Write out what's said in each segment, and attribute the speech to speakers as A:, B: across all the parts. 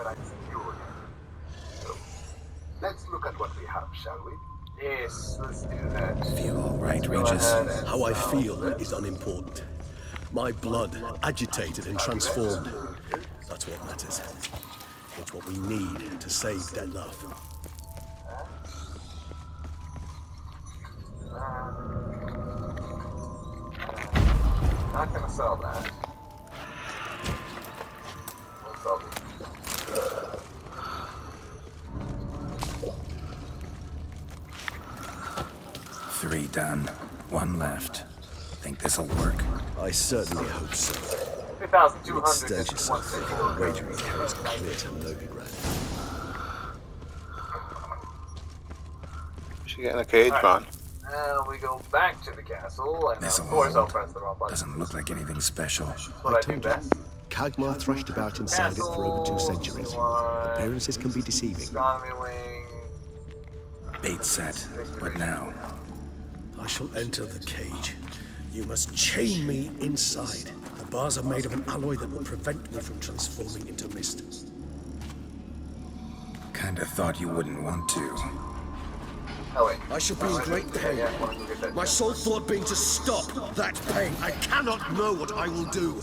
A: when I see you again. So, let's look at what we have, shall we? Yes, let's do that.
B: Feel all right,
A: Go
B: Regis?
A: ahead and
C: How I
A: solve
C: feel
A: this.
C: is unimportant. My blood, agitated and transformed. That's what matters. It's what we need to save dead love.
A: Not gonna sell that. We'll sell this.
B: 3 done. 1 left. Think this'll work?
C: I certainly hope so.
A: 3,200
C: Stench yourself thinking the wagering carries clear to Novigrad.
D: She getting a cage, man.
A: Now we go back to the castle, and
B: This'll
A: of course I'll
B: hold.
A: press the wrong button.
B: Doesn't look like anything special.
A: What I do
C: told you.
A: best.
C: Kagmar thrashed about inside it for over 2 centuries. Appearances can be deceiving.
A: Astronomy wing.
B: Bait set. What now?
C: I shall enter the cage. You must chain me inside. The bars are made of an alloy that will prevent me from transforming into mist.
B: Kinda thought you wouldn't want to.
A: Oh wait.
C: I shall be in great pain.
A: Yeah, why don't you get that
C: My
A: done?
C: sole thought being to stop that pain. I cannot know what I will do.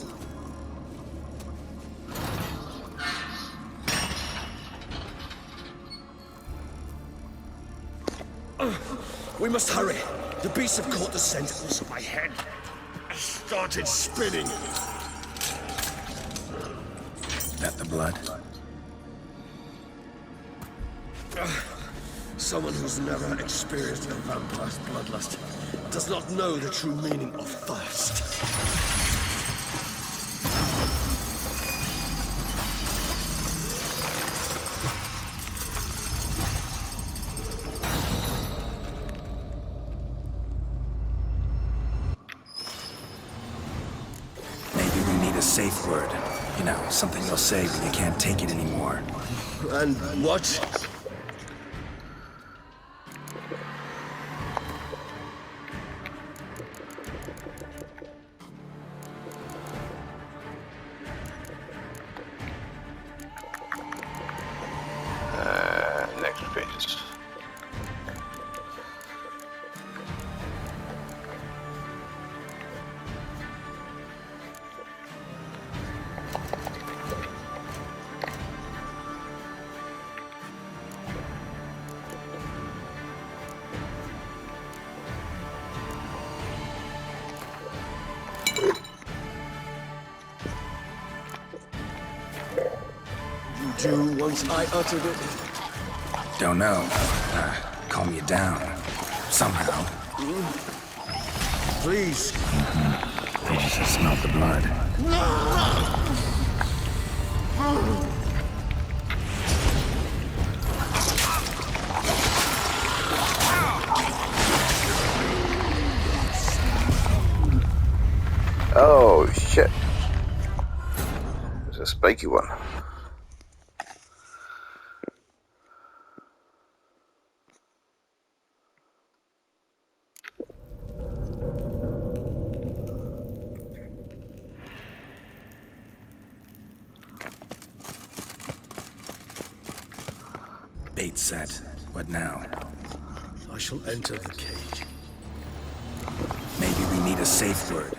C: We must hurry. The beasts have caught the scent also my head. I started spinning.
B: That the blood?
C: Someone who's never experienced a vampire's bloodlust does not know the true meaning of thirst.
B: Maybe we need a safe word. You know, something you'll say when you can't take it anymore.
C: And what?
D: Next pages.
C: You do once I uttered it.
B: Don't know. Calm you down. Somehow.
C: Please.
B: They just have smelled the blood.
D: Oh shit. There's a spiky one.
B: Bait set. What now?
C: I shall enter the cage.
B: Maybe we need a safe word.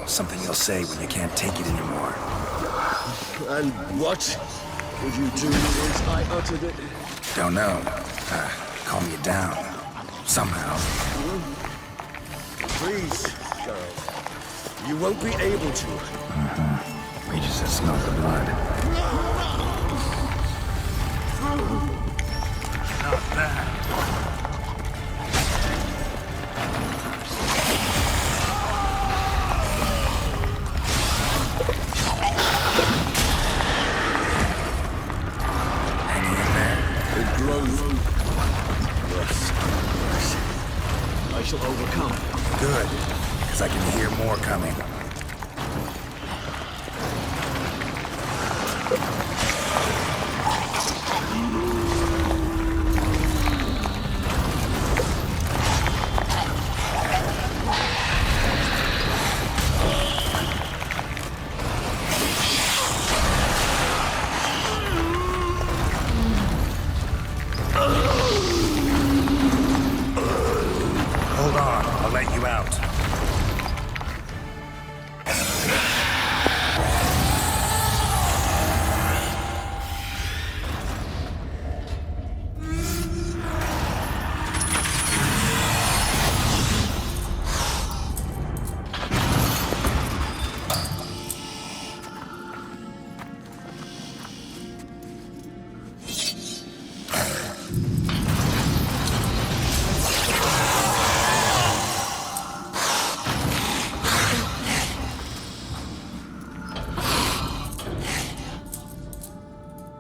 B: something you'll say when you can't take it anymore.
C: And what would you do once I uttered it?
B: Don't know. Calm you down. Somehow.
C: Please, Gerald. You won't be able to.
B: Reaches to smell the blood. Not bad. Hanging in there?
C: It grows. Yes. I shall overcome.
B: Good. Because I can hear more coming. Hold on, I'll let you out.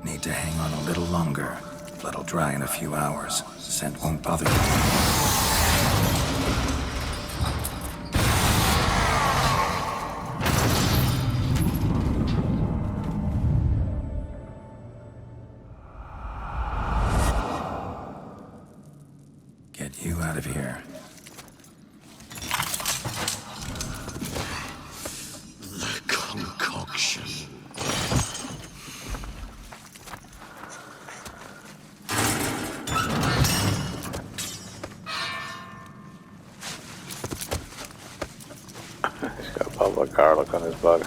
B: Need to hang on a little longer. Blood'll dry in a few hours. Scent won't bother you. Get you out of here.
C: The concoction.
D: He's got public garlic on his body.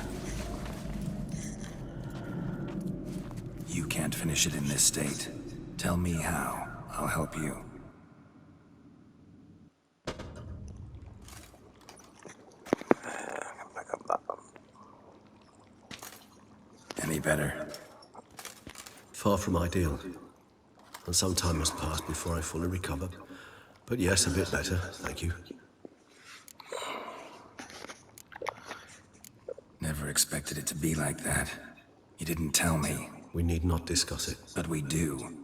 B: You can't finish it in this state. Tell me how. I'll help you.
D: Pick up that one.
B: Any better?
C: Far from ideal. And some time must pass before I fully recover. But yes, a bit better, thank you.
B: Never expected it to be like that. You didn't tell me.
C: We need not discuss it.
B: But we do.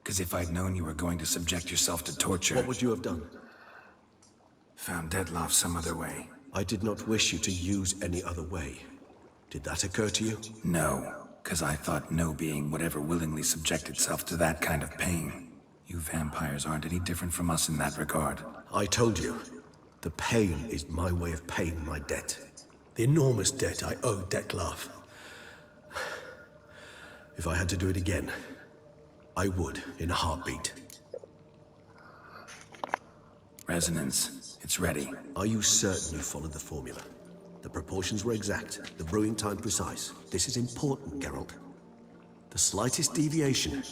B: Because if I'd known you were going to subject yourself to torture...
C: What would you have done?
B: Found Deadloff some other way.
C: I did not wish you to use any other way. Did that occur to you?
B: No. Because I thought no being would ever willingly subject itself to that kind of pain. You vampires aren't any different from us in that regard.
C: I told you. The pain is my way of paying my debt. The enormous debt I owe Dettlaff. If I had to do it again, I would, in a heartbeat.
B: Resonance. It's ready.
C: Are you certain you followed the formula? The proportions were exact, the brewing time precise. This is important, Geralt. The slightest deviation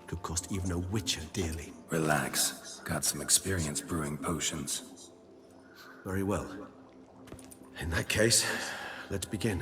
C: could cost even a witcher dearly.
B: Relax. Got some experience brewing potions.
C: Very well. In that case, let's begin.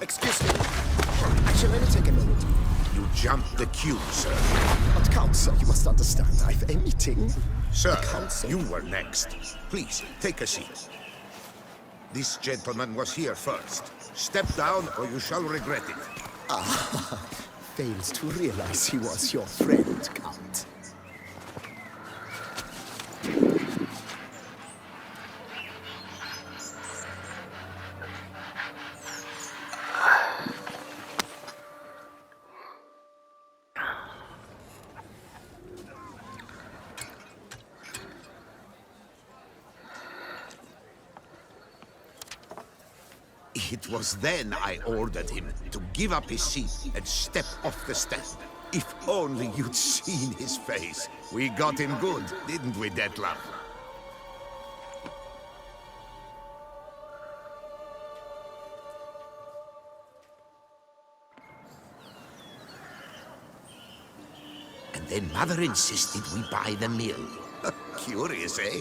E: Excuse me. I shall only take a minute.
F: You jumped the queue, sir.
E: But Count, sir, you must understand. I've a meeting.
F: Sir, you were next. Please, take a seat. This gentleman was here first. Step down or you shall regret it.
E: Fails to realize he was your friend, Count.
F: It was then I ordered him to give up his seat and step off the step. If only you'd seen his face. We got him good, didn't we, Detlef? And then Mother insisted we buy the mill. Curious, eh?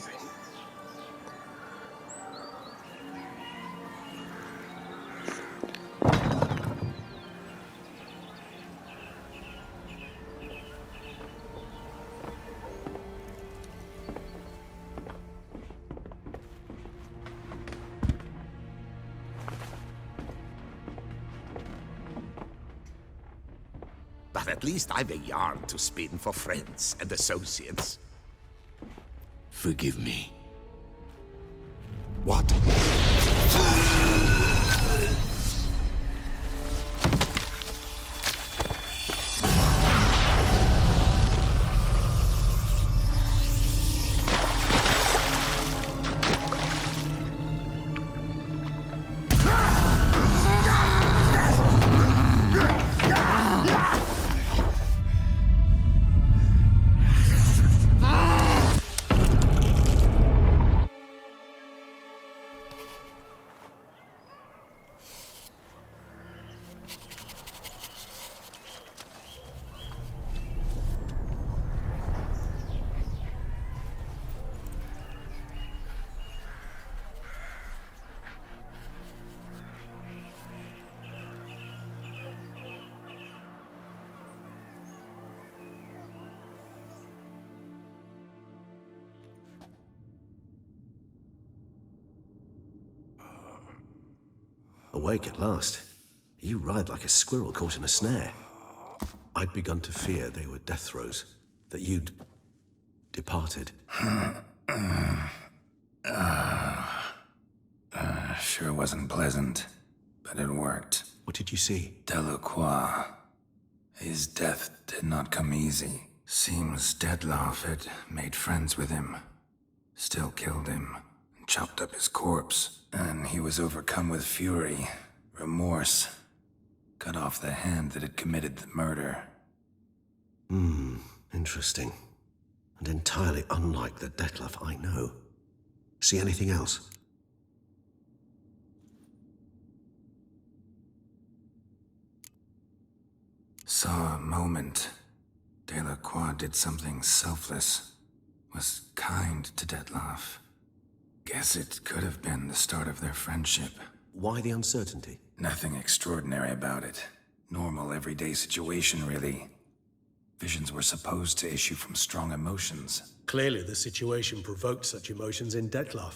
F: But at least I've a yarn to spin for friends and associates.
G: Forgive me.
F: What?
C: Awake at last. You ride like a squirrel caught in a snare. I'd begun to fear they were death throes, that you'd departed.
B: Sure wasn't pleasant, but it worked.
C: What did you see?
B: Delacroix. His death did not come easy. Seems Detlef had made friends with him. Still killed him, and chopped up his corpse. And he was overcome with fury, remorse. Cut off the hand that had committed the murder.
C: Interesting. And entirely unlike the Detlef I know. See anything else?
B: Saw a moment. Delacroix did something selfless. Was kind to Detlef. Guess it could have been the start of their friendship.
C: Why the uncertainty?
B: Nothing extraordinary about it. Normal, everyday situation, really. Visions were supposed to issue from strong emotions.
H: Clearly, the situation provoked such emotions in Detlef.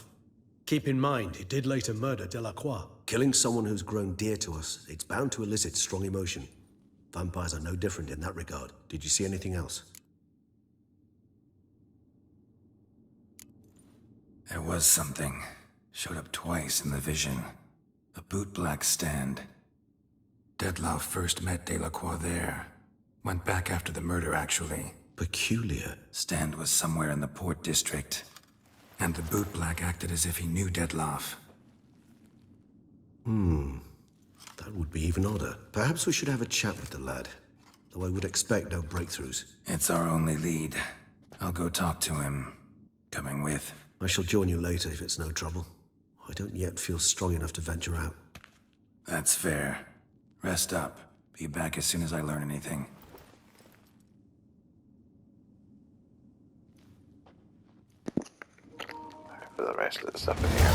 H: Keep in mind, he did later murder Delacroix.
C: Killing someone who's grown dear to us, it's bound to elicit strong emotion. Vampires are no different in that regard. Did you see anything else?
B: There was something. Showed up twice in the vision. A bootblack stand. Detlef first met Delacroix there. Went back after the murder, actually.
C: Peculiar.
B: Stand was somewhere in the Port District. And the bootblack acted as if he knew Detlef.
C: That would be even odder. Perhaps we should have a chat with the lad. Though I would expect no breakthroughs.
B: It's our only lead. I'll go talk to him. Coming with.
C: I shall join you later if it's no trouble. I don't yet feel strong enough to venture out.
B: That's fair. Rest up. Be back as soon as I learn anything.
D: For the rest of the stuff in here.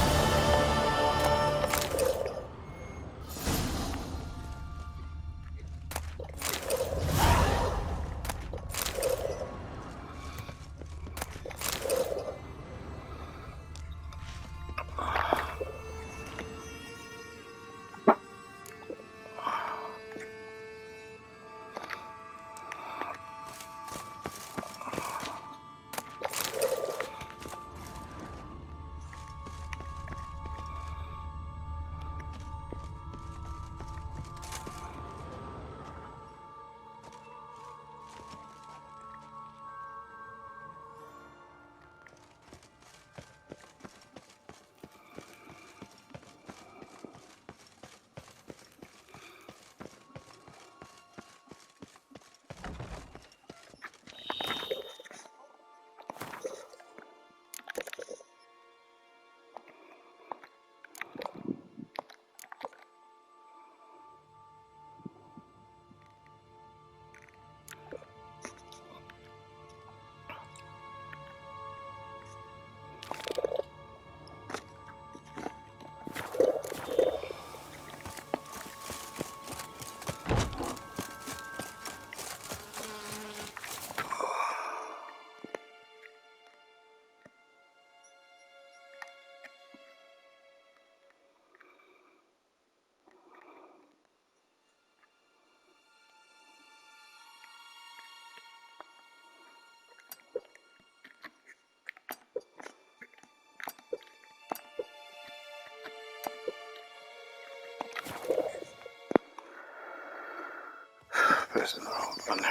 D: Pressing the wrong one there.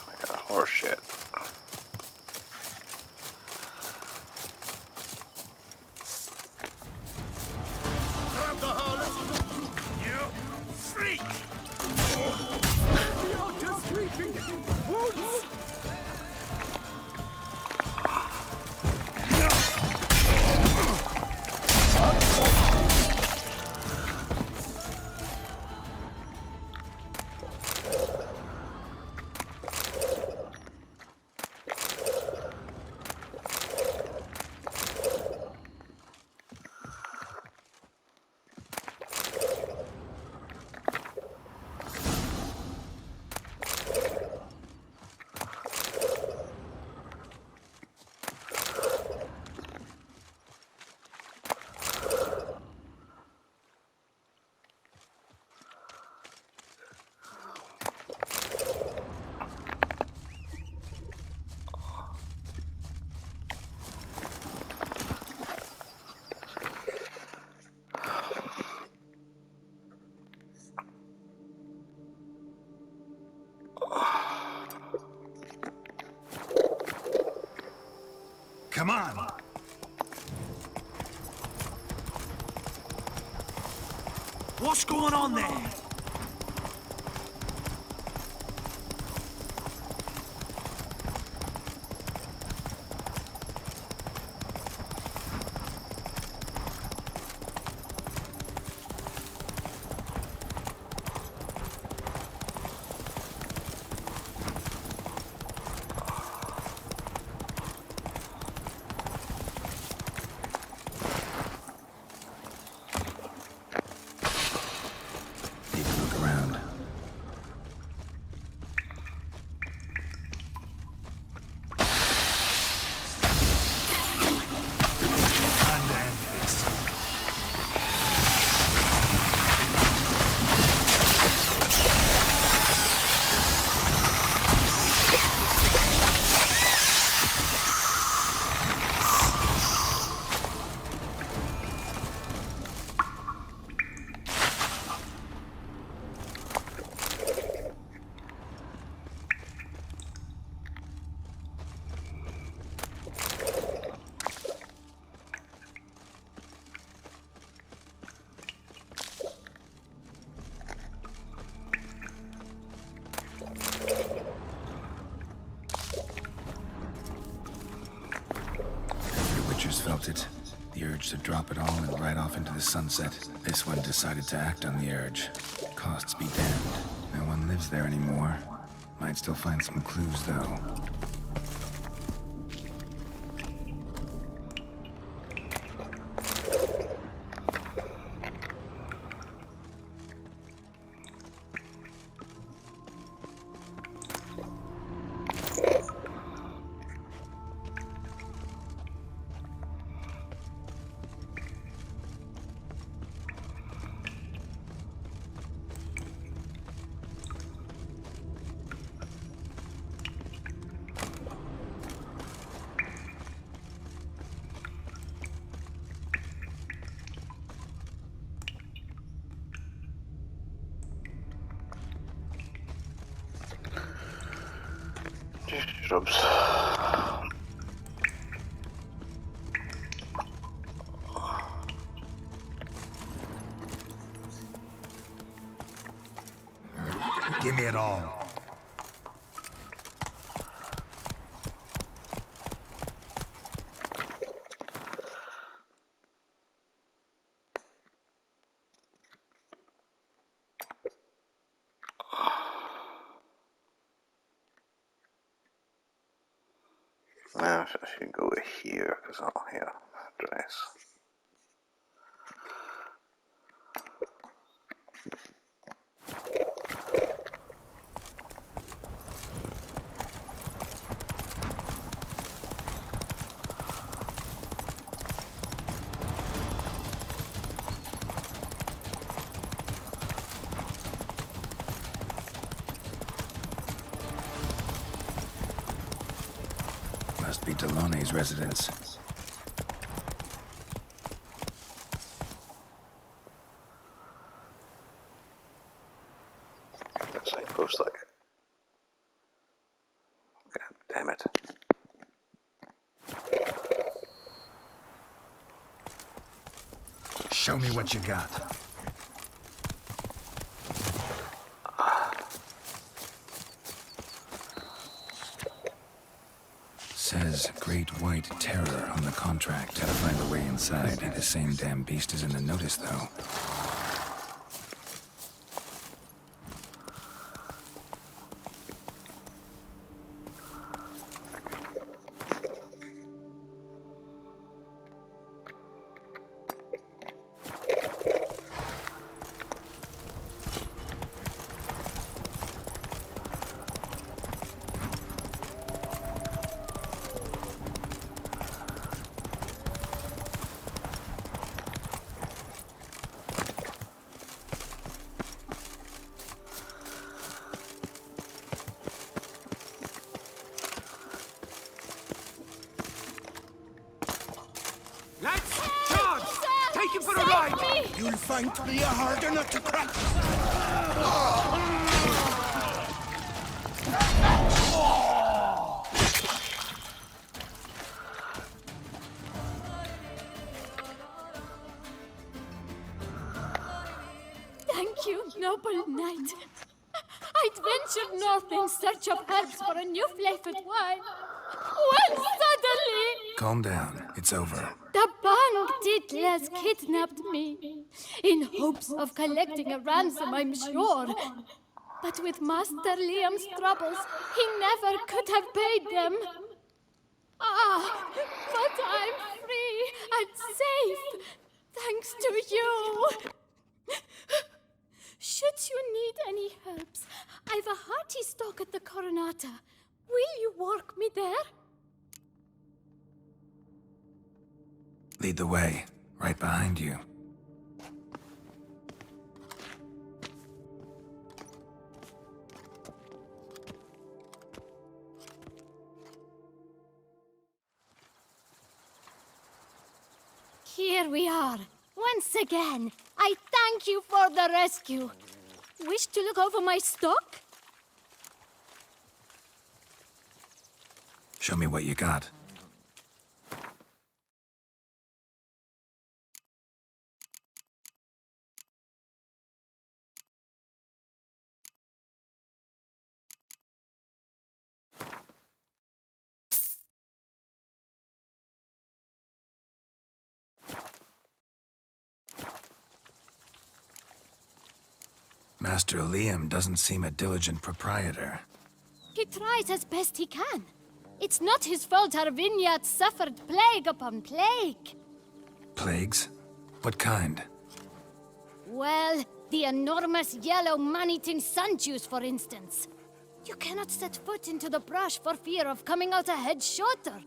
D: I got horse shit.
B: Come on!
I: What's going on there?
B: Felt it. The urge to drop it all and ride off into the sunset. This one decided to act on the urge. Costs be damned. No one lives there anymore. Might still find some clues, though.
D: Shrubs.
B: Give me it all.
D: Now I should go here because I'll hear address.
B: Must be Delaune's residence.
D: looks like it. God damn it.
B: Show me what you got. Says Great White Terror on the contract. Gotta find a way inside. Ain't the same damn beast as in the notice, though.
I: Let's charge! Take him for a ride!
G: You'll find me a harder nut to crack.
J: Thank you, noble knight. I'd ventured north in search of herbs for a new flavored wine. When suddenly,
B: Calm down. It's over.
J: the band diddlers kidnapped me. In hopes of collecting a ransom, I'm sure. But with Master Liam's troubles, he never could have paid them. Ah, but I'm free and safe, thanks to you. Should you need any herbs, I've a hearty stock at the Coronata. Will you walk me there?
B: Lead the way. Right behind you.
J: Here we are. Once again, I thank you for the rescue. Wish to look over my stock?
B: Show me what you got. Master Liam doesn't seem a diligent proprietor.
J: He tries as best he can. It's not his fault our vineyard suffered plague upon plague.
B: Plagues? What kind?
J: Well, the enormous yellow man-eating sun juice, for instance. You cannot set foot into the brush for fear of coming out a head shorter.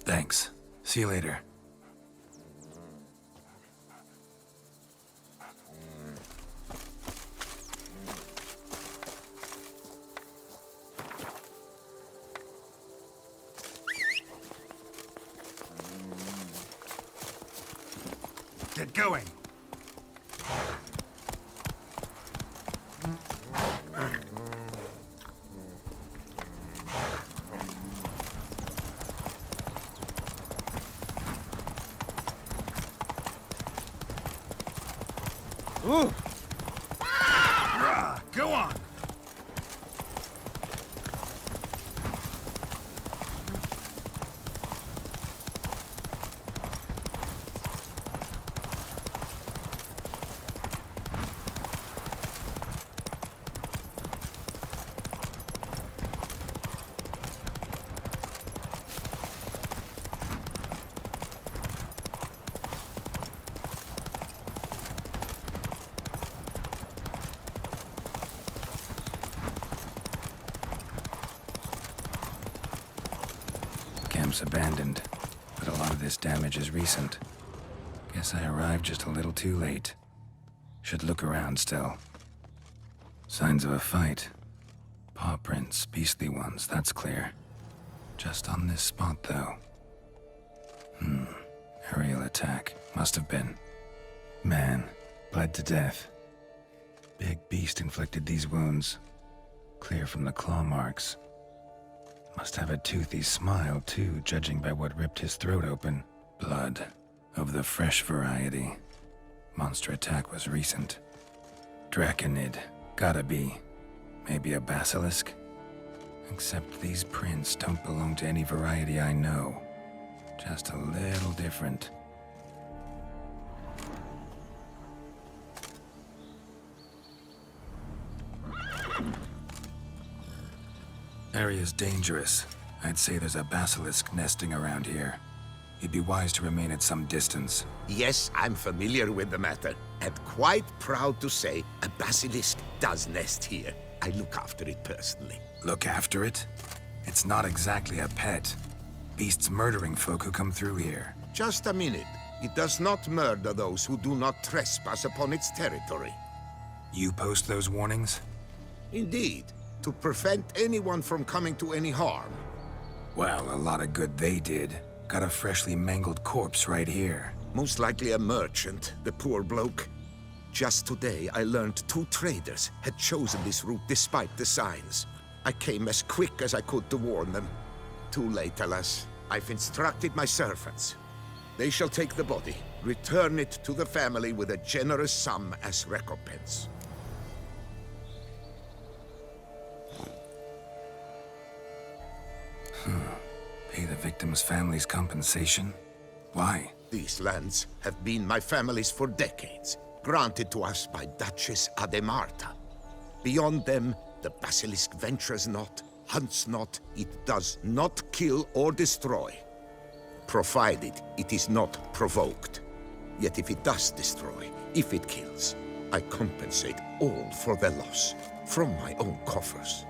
B: Thanks. See you later. Get going. Ooh. Go on. Camp's abandoned, but a lot of this damage is recent. Guess I arrived just a little too late. Should look around still. Signs of a fight. Paw prints, beastly ones, that's clear. Just on this spot, though. Aerial attack. Must have been. Man, bled to death. Big beast inflicted these wounds. Clear from the claw marks. Must have a toothy smile, too, judging by what ripped his throat open. Blood. Of the fresh variety. Monster attack was recent. Draconid. Gotta be. Maybe a basilisk? Except these prints don't belong to any variety I know. Just a little different. Area's dangerous. I'd say there's a basilisk nesting around here. You'd be wise to remain at some distance.
F: Yes, I'm familiar with the matter, and quite proud to say a basilisk does nest here. I look after it personally.
B: Look after it? It's not exactly a pet. Beast's murdering folk who come through here.
F: Just a minute. It does not murder those who do not trespass upon its territory.
B: You post those warnings?
F: Indeed, to prevent anyone from coming to any harm.
B: Well, a lot of good they did. Got a freshly mangled corpse right here.
F: Most likely a merchant, the poor bloke. Just today, I learned 2 traders had chosen this route despite the signs. I came as quick as I could to warn them. Too late, alas. I've instructed my servants. They shall take the body, return it to the family with a generous sum as recompense.
B: Pay the victim's family's compensation? Why?
F: These lands have been my family's for decades, granted to us by Duchess Ademarta. Beyond them, the basilisk ventures not, hunts not, it does not kill or destroy, provided it is not provoked. Yet if it does destroy, if it kills, I compensate all for their loss, from my own coffers.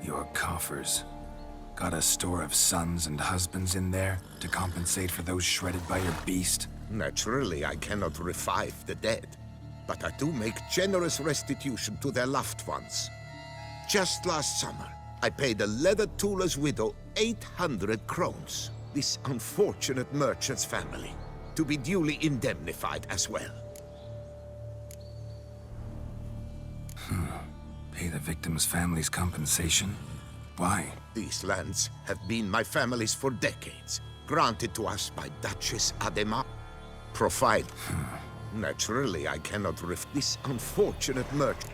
B: Your coffers. Got a store of sons and husbands in there to compensate for those shredded by your beast?
F: Naturally, I cannot revive the dead, but I do make generous restitution to their loved ones. Just last summer, I paid a leather tooler's widow 800 crowns, this unfortunate merchant's family, to be duly indemnified as well.
B: Pay the victim's family's compensation? Why?
F: These lands have been my family's for decades, granted to us by Duchess Adema. Naturally, I cannot this unfortunate merchant.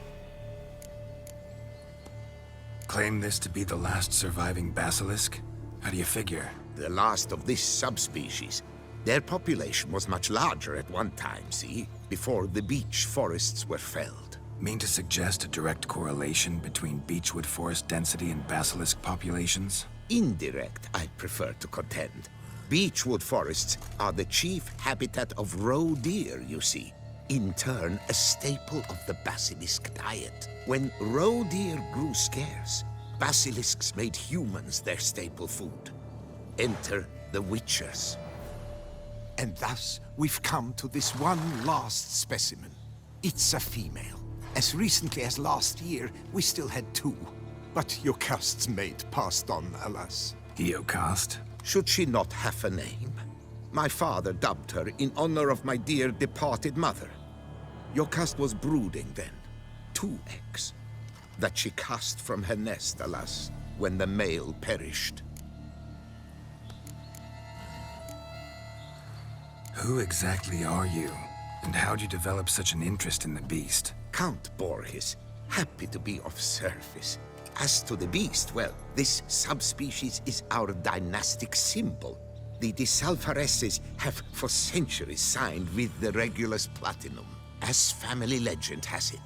B: Claim this to be the last surviving basilisk? How do you figure?
F: The last of this subspecies. Their population was much larger at one time, see? Before the beech forests were felled.
B: Mean to suggest a direct correlation between beechwood forest density and basilisk populations?
F: Indirect, I prefer to contend. Beechwood forests are the chief habitat of roe deer, you see. In turn, a staple of the basilisk diet. When roe deer grew scarce, basilisks made humans their staple food. Enter the witchers.
G: And thus, we've come to this one last specimen. It's a female. As recently as last year, we still had 2. But Jocast's mate passed on, alas.
B: Jocast?
F: Should she not have a name? My father dubbed her in honor of my dear departed mother. Jocast was brooding then. 2 eggs. That she cast from her nest, alas, when the male perished.
B: Who exactly are you? And how'd you develop such an interest in the beast?
F: Count Borges, happy to be of service. As to the beast, well, this subspecies is our dynastic symbol. The De Salvareses have for centuries signed with the Regulus Platinum. As family legend has it,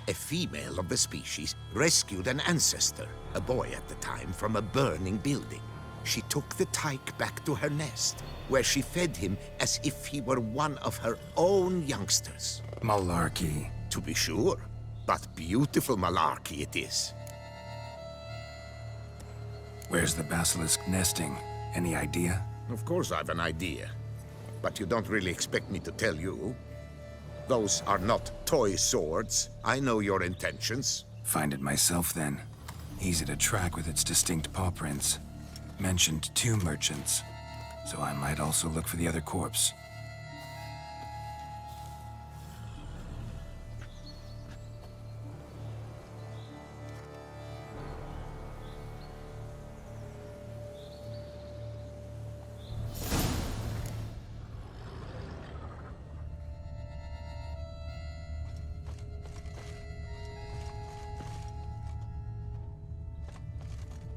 F: a female of the species rescued an ancestor, a boy at the time, from a burning building. She took the tyke back to her nest, where she fed him as if he were one of her own youngsters.
B: Malarkey.
F: To be sure, but beautiful malarkey it is.
B: Where's the basilisk nesting? Any idea?
F: Of course I've an idea, but you don't really expect me to tell you. Those are not toy swords. I know your intentions.
B: Find it myself then. Easy to track with its distinct paw prints. Mentioned 2 merchants, so I might also look for the other corpse.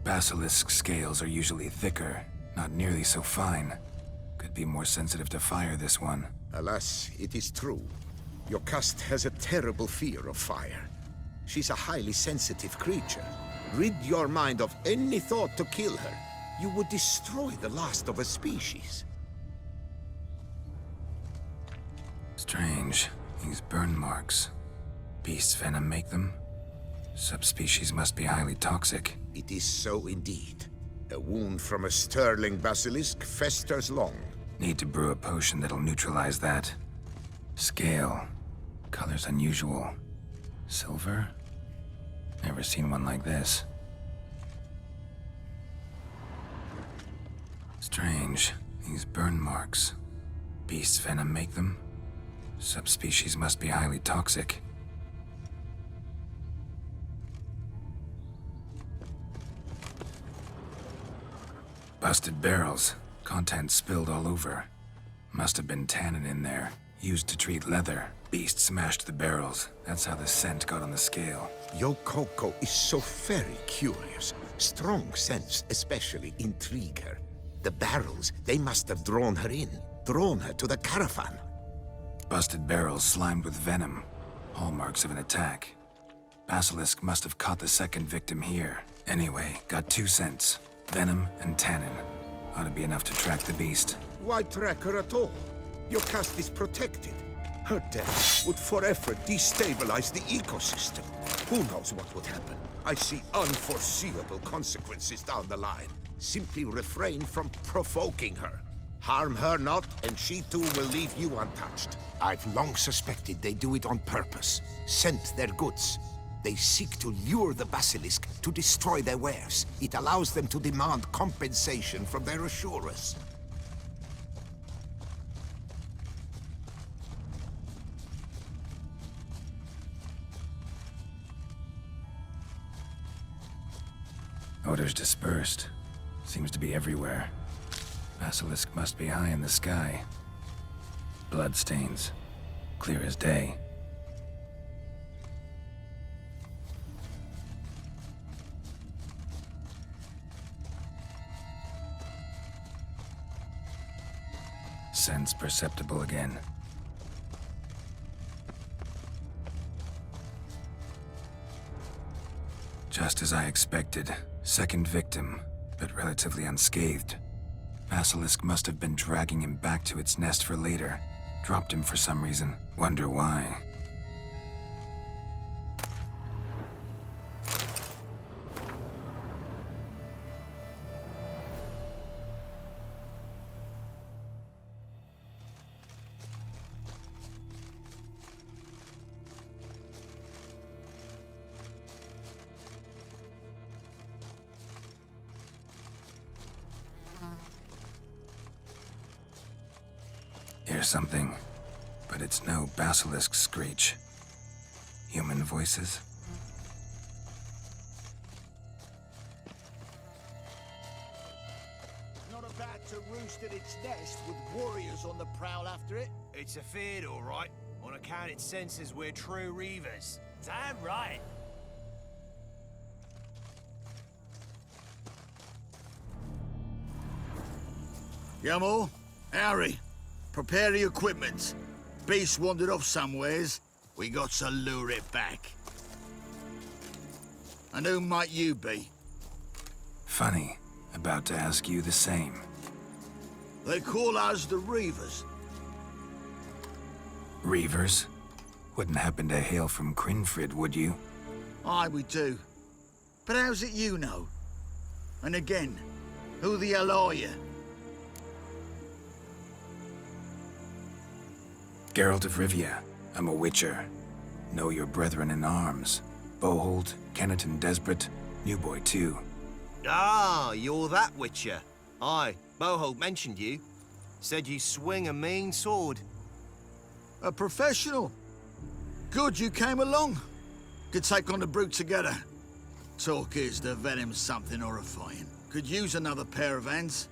B: Basilisk scales are usually thicker, not nearly so fine. Could be more sensitive to fire, this one.
F: Alas, it is true. Your cast has a terrible fear of fire. She's a highly sensitive creature. Rid your mind of any thought to kill her. You would destroy the last of a species.
B: Strange. These burn marks. Beast venom make them? Subspecies must be highly toxic.
F: It is so indeed. A wound from a sterling basilisk festers long.
B: Need to brew a potion that'll neutralize that. Scale. Color's unusual. Silver? Never seen one like this. Strange. These burn marks. Beast venom make them? Subspecies must be highly toxic. Busted barrels. Contents spilled all over. Must have been tannin in there. Used to treat leather. Beast smashed the barrels. That's how the scent got on the scale.
F: Yokoko is so very curious. Strong scents especially intrigue her. The barrels, they must have drawn her in. Drawn her to the caravan.
B: Busted barrels slimed with venom. Hallmarks of an attack. Basilisk must have caught the second victim here. Anyway, got 2 scents. Venom and tannin. Ought to be enough to track the beast.
F: Why track her at all? Your caste is protected. Her death would forever destabilize the ecosystem. Who knows what would happen? I see unforeseeable consequences down the line. Simply refrain from provoking her. Harm her not, and she too will leave you untouched. I've long suspected they do it on purpose. Scent their goods. They seek to lure the basilisk to destroy their wares. It allows them to demand compensation from their assurers.
B: Odors dispersed. Seems to be everywhere. Basilisk must be high in the sky. Bloodstains. Clear as day. Sense perceptible again. Just as I expected. Second victim, but relatively unscathed. Basilisk must have been dragging him back to its nest for later. Dropped him for some reason. Wonder why. Hear something, but it's no basilisk screech. Human voices?
K: Not about to roost at its nest with warriors on the prowl after it.
L: It's afeard, all right. On account it senses we're true reavers. Damn right.
K: Yamo, Harry, prepare the equipment. Beast wandered off somewheres. We got to lure it back. And who might you be?
B: Funny. About to ask you the same.
K: They call us the Reavers.
B: Reavers? Wouldn't happen to hail from Crinfrid, would you?
K: Aye, we do. But how's it you know? And again, who the hell are you?
B: Geralt of Rivia. I'm a witcher. Know your brethren in arms. Bohold, Kennet and Desperate, New Boy too.
L: Ah, you're that witcher. Aye, Bohold mentioned you. Said you swing a mean sword.
K: A professional. Good you came along. Could take on the brute together. Talk is the venom's something horrifying. Could use another pair of hands.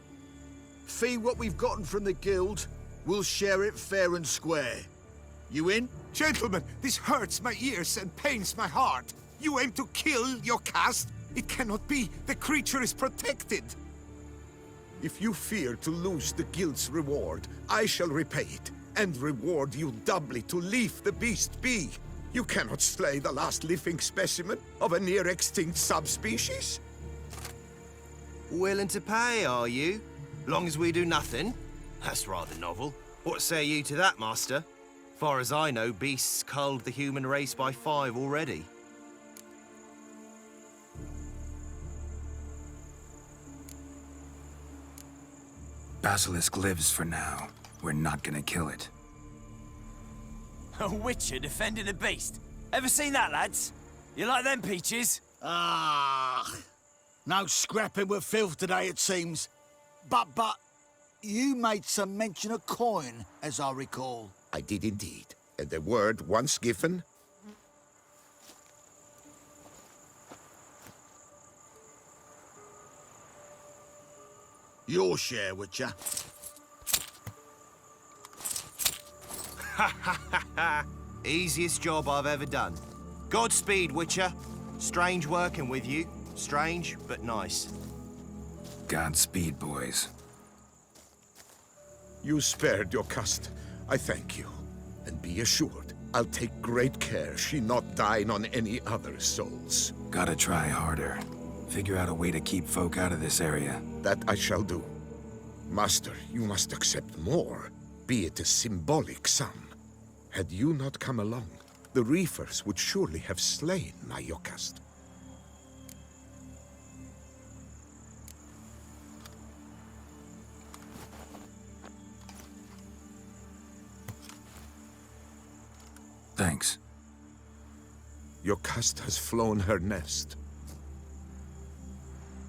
K: Fee what we've gotten from the guild. We'll share it fair and square. You in?
G: Gentlemen, this hurts my ears and pains my heart. You aim to kill your caste? It cannot be! The creature is protected! If you fear to lose the guild's reward, I shall repay it, and reward you doubly to leave the beast be. You cannot slay the last living specimen of a near-extinct subspecies.
L: Willing to pay, are you? Long as we do nothing? That's rather novel. What say you to that, Master? Far as I know, beasts culled the human race by 5 already.
B: Basilisk lives for now. We're not gonna kill it.
I: A witcher defending a beast. Ever seen that, lads? You like them peaches?
K: Ah, no scrapping with filth today, it seems. But, you made some mention of coin, as I recall.
F: I did indeed. And the word once given...
K: Your share, Witcher.
L: Ha ha ha ha! Easiest job I've ever done. Godspeed, Witcher. Strange working with you. Strange, but nice.
B: Godspeed, boys.
G: You spared your cust. I thank you. And be assured, I'll take great care she not dine on any other souls.
B: Gotta try harder. Figure out a way to keep folk out of this area.
G: That I shall do. Master, you must accept more, be it a symbolic sum. Had you not come along, the reefers would surely have slain my Yokast.
B: Thanks.
G: Yokast has flown her nest.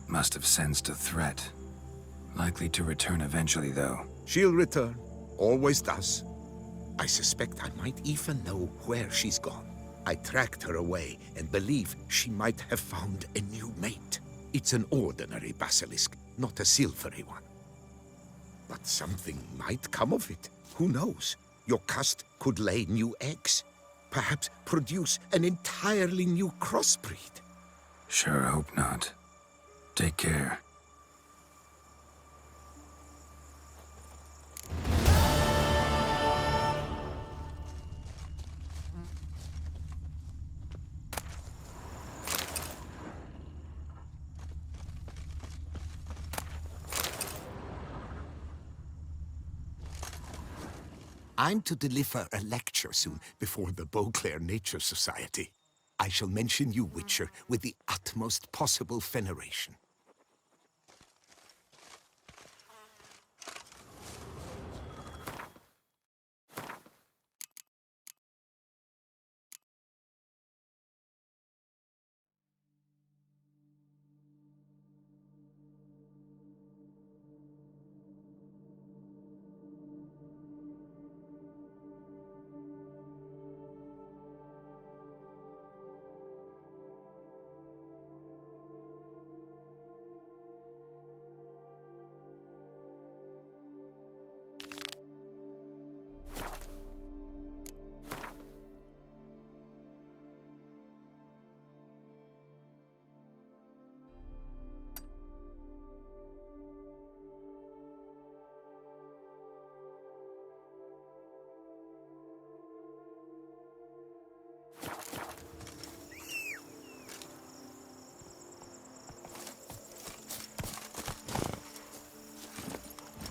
B: Must have sensed a threat. Likely to return eventually, though.
G: She'll return. Always does. I suspect I might even know where she's gone. I tracked her away and believe she might have found a new mate. It's an ordinary basilisk, not a silvery one. But something might come of it. Who knows? Yokast could lay new eggs. Perhaps produce an entirely new crossbreed.
B: Sure hope not. Take care.
G: I'm to deliver a lecture soon before the Beauclair Nature Society. I shall mention you, Witcher, with the utmost possible veneration.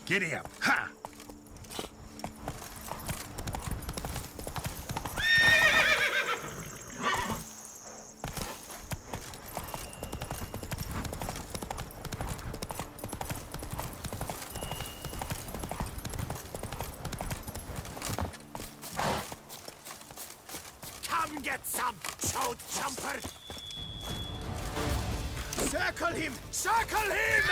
K: Giddy up. Ha!
I: Come get some, toad jumper! Circle him! Circle him!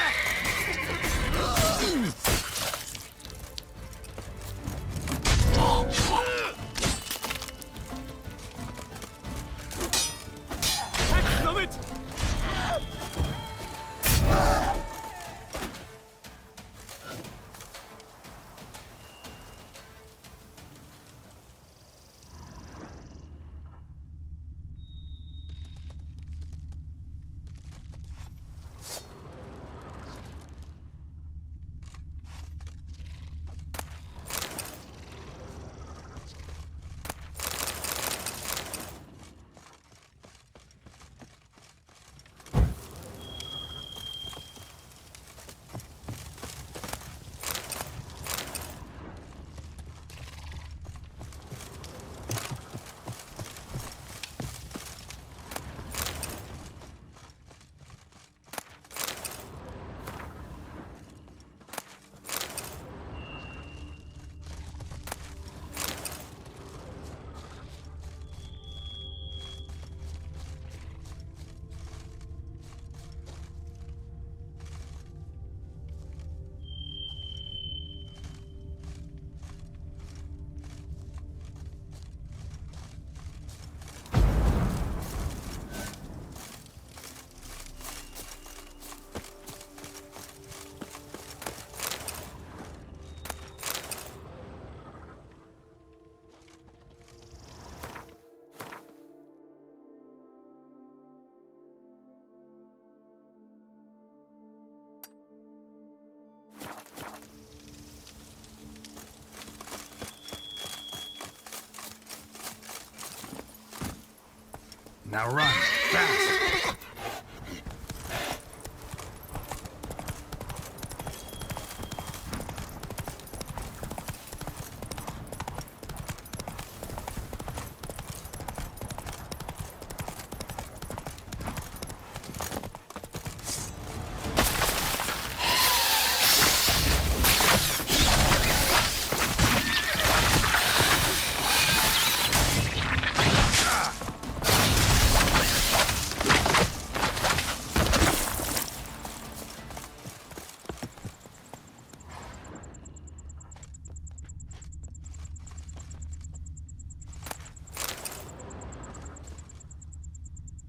B: Now run, fast!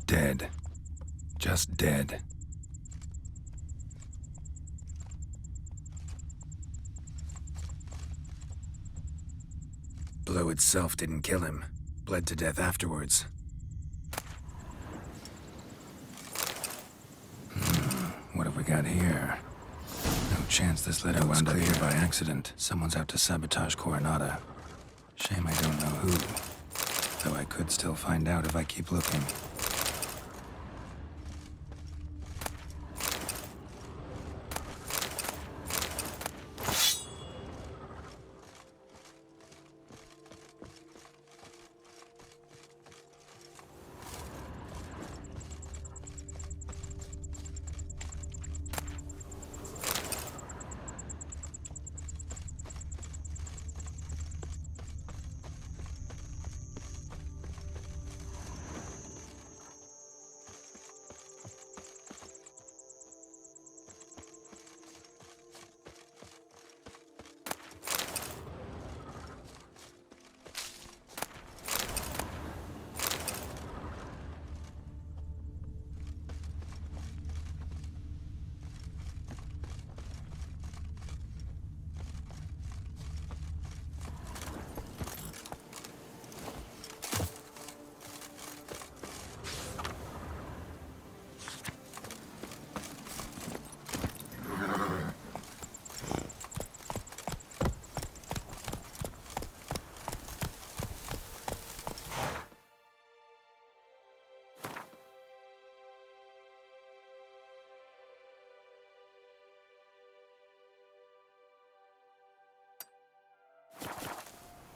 B: Dead. Just dead. Blow itself didn't kill him. Bled to death afterwards. What have we got here? No chance this letter wound up here by accident. Someone's out to sabotage Coronata. Shame I don't know who. Though I could still find out if I keep looking.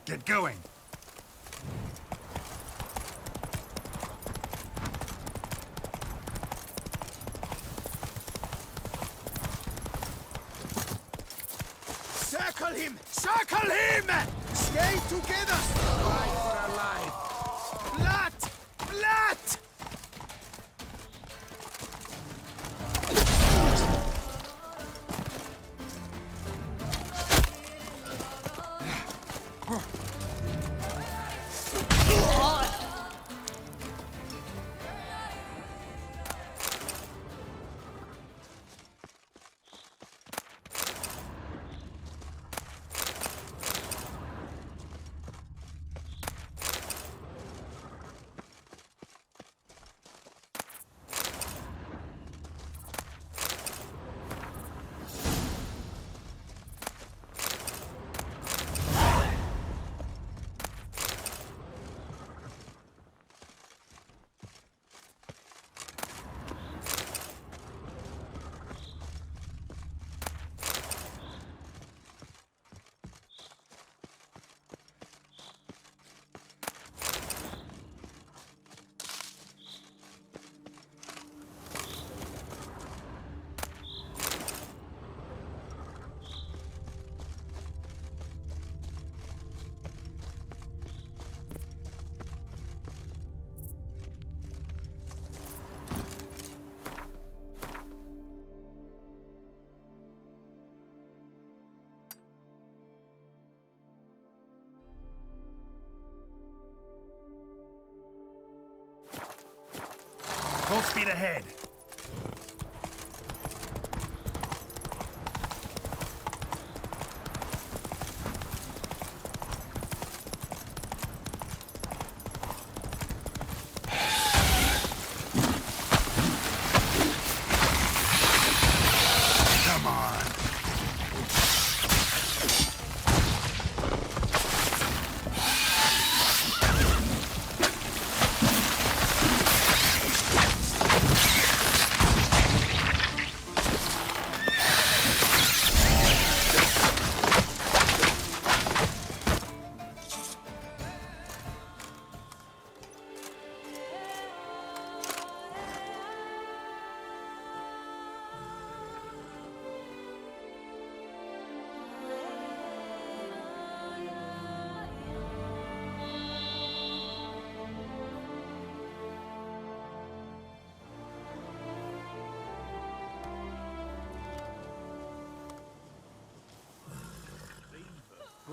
B: Get going!
K: Circle him! Circle him! Stay together! Fight for our life! Blood! Blood!
M: Full speed ahead.
K: Come on.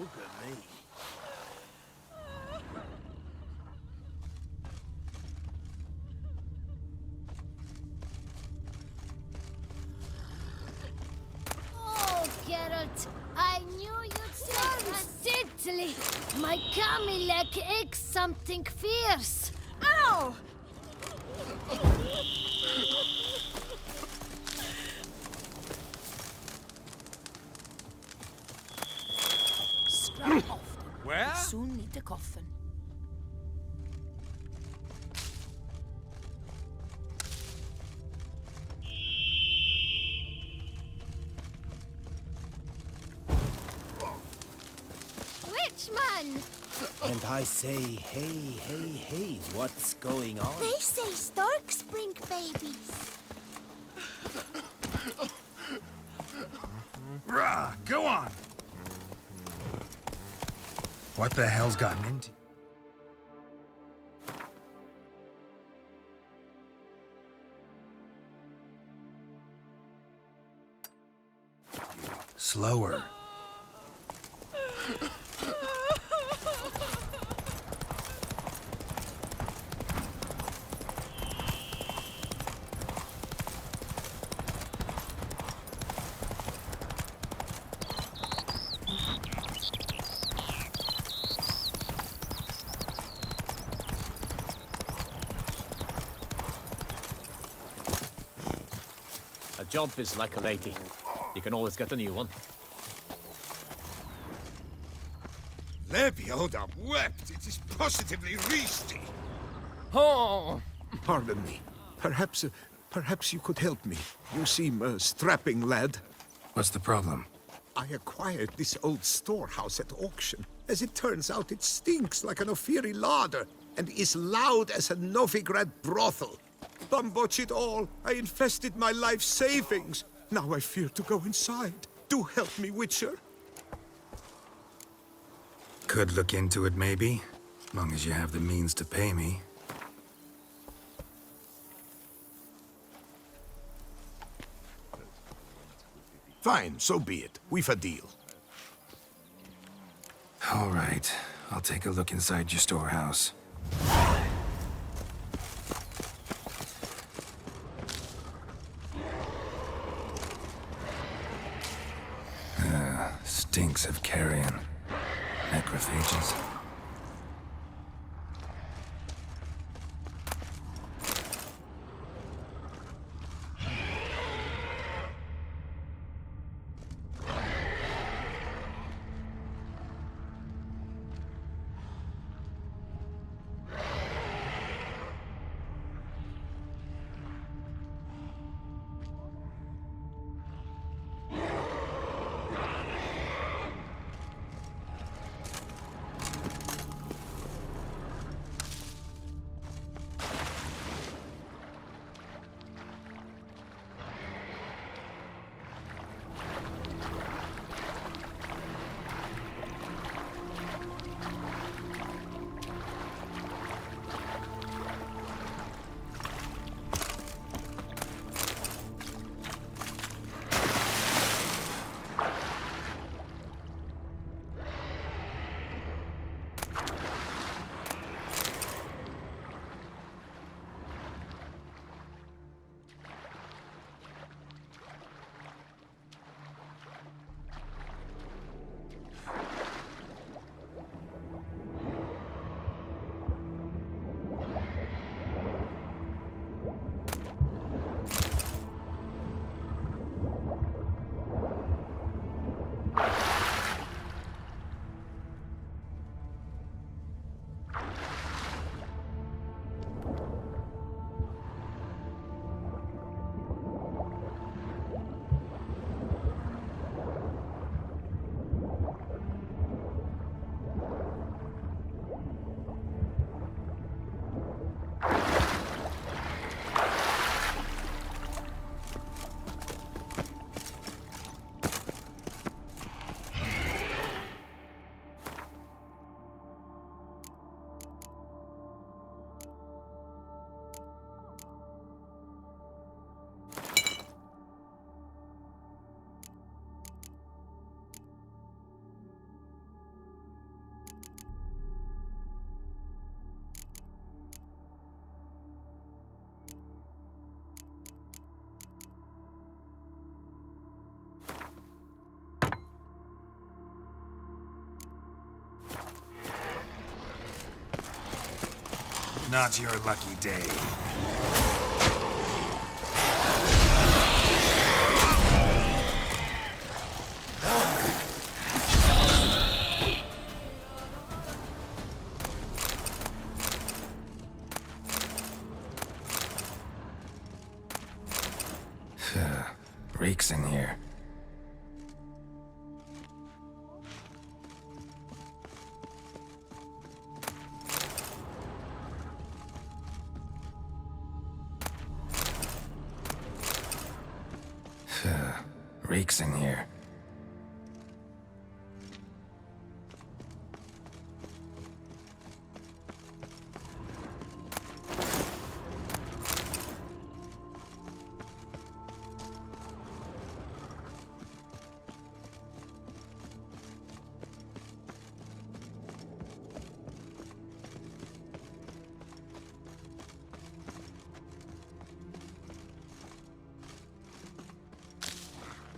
M: Look at me.
J: Oh, Geralt, I knew you'd say diddly. My gummy leg aches something fierce. Ow! Scrap off.
I: Where?
J: Soon need the coffin. Witchman!
M: And I say, hey, what's going on?
E: They say storks bring babies.
B: Rah, go on! What the hell's gotten into? Slower.
N: A job is like a lady. You can always get a new one.
G: Lebioda wept. It is positively risky.
N: Oh!
G: Pardon me. Perhaps you could help me. You seem a strapping lad.
B: What's the problem?
G: I acquired this old storehouse at auction. As it turns out, it stinks like an Ophiri larder and is loud as a Novigrad brothel. Bambotch it all. I infested my life savings. Now I fear to go inside. Do help me, Witcher.
B: Could look into it, maybe. Long as you have the means to pay me.
G: Fine, so be it. We've a deal.
B: All right. I'll take a look inside your storehouse. Stinks of carrion. Necrophages. not your lucky day. Reeks in here. Reeks in here.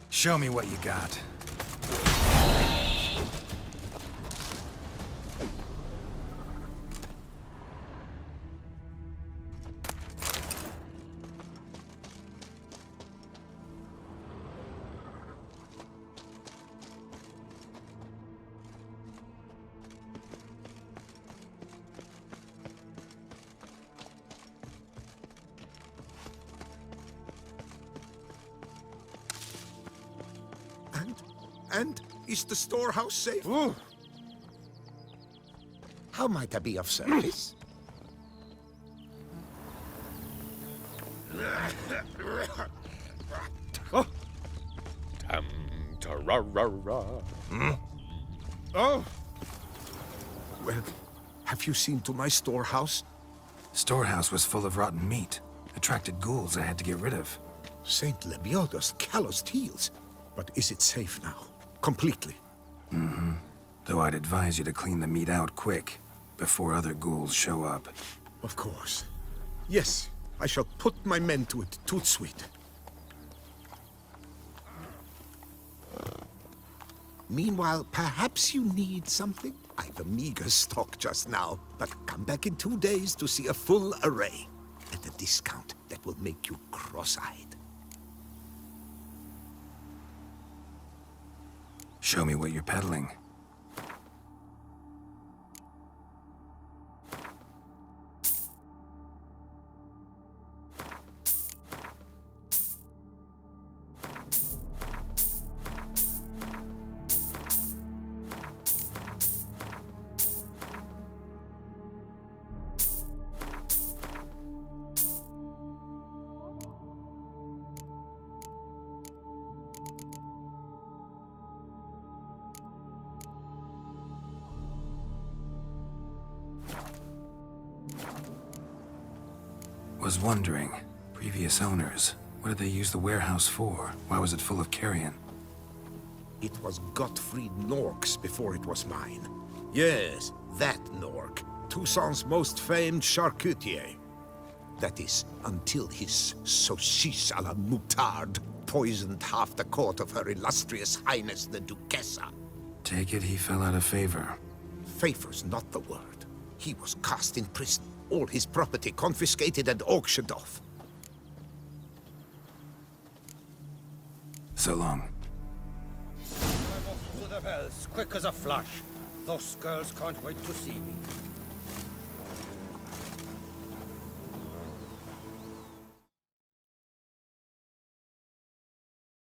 B: Show me what you got.
G: And is the storehouse safe?
F: Ooh. How might I be of service?
G: Oh. Oh! Well, have you seen to my storehouse?
B: Storehouse was full of rotten meat. Attracted ghouls I had to get rid of.
G: Saint Lebioda's calloused heels. But is it safe now? Completely?
B: Mm-hmm. Though I'd advise you to clean the meat out quick, before other ghouls show up.
G: Of course. Yes, I shall put my men to it, tout sweet.
F: Meanwhile, perhaps you need something? I've a meager stock just now, but come back in 2 days to see a full array. At a discount that will make you cross-eyed.
B: Show me what you're peddling. Was wondering, previous owners, what did they use the warehouse for? Why was it full of carrion?
F: It was Gottfried Nork's before it was mine. Yes, that Nork, Toussaint's most famed charcutier. That is, until his saucisse à la moutarde poisoned half the court of her illustrious highness the Duchessa.
B: Take it he fell out of favor.
F: Favor's not the word. He was cast in prison. All his property confiscated and auctioned off.
B: So long.
O: I'm off to the bells, quick as a flash. Those girls can't wait to see me.